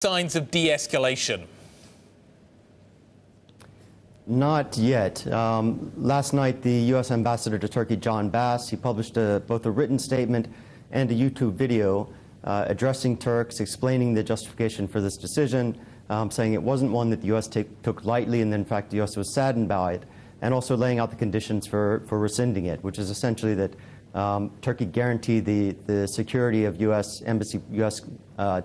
Signs of de-escalation? Not yet. Last night, the U.S. ambassador to Turkey, John Bass, he published both a written statement and a YouTube video addressing Turks, explaining the justification for this decision, saying it wasn't one that the U.S. took lightly, and in fact, the U.S. was saddened by it, and also laying out the conditions for rescinding it, which is essentially that Turkey guarantee the security of U.S. embassy, U.S.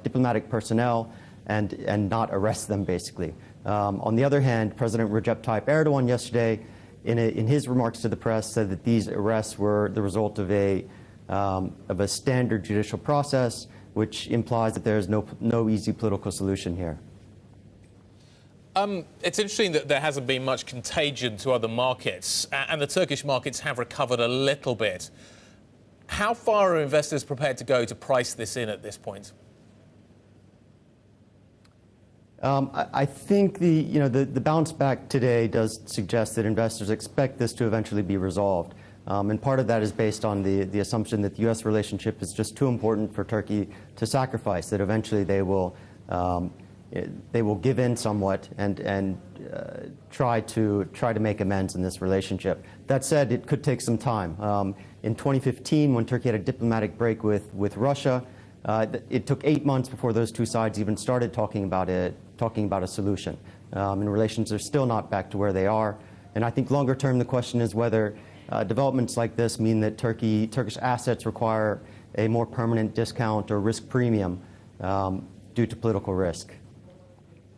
Diplomatic personnel, and not arrest them, basically. On the other hand, President Recep Tayyip Erdogan yesterday, in his remarks to the press, said that these arrests were the result of a standard judicial process, which implies that there is no easy political solution here. It's interesting that there hasn't been much contagion to other markets, and the Turkish markets have recovered a little bit. How far are investors prepared to go to price this in at this point? I think the bounce back today does suggest that investors expect this to eventually be resolved. And part of that is based on the assumption that the U.S. relationship is just too important for Turkey to sacrifice, that eventually they will give in somewhat and try to make amends in this relationship. That said, it could take some time. In 2015, when Turkey had a diplomatic break with Russia, it took 8 months before those two sides even started talking about a solution. And relations are still not back to where they are. And I think longer term, the question is whether developments like this mean that Turkish assets require a more permanent discount or risk premium due to political risk.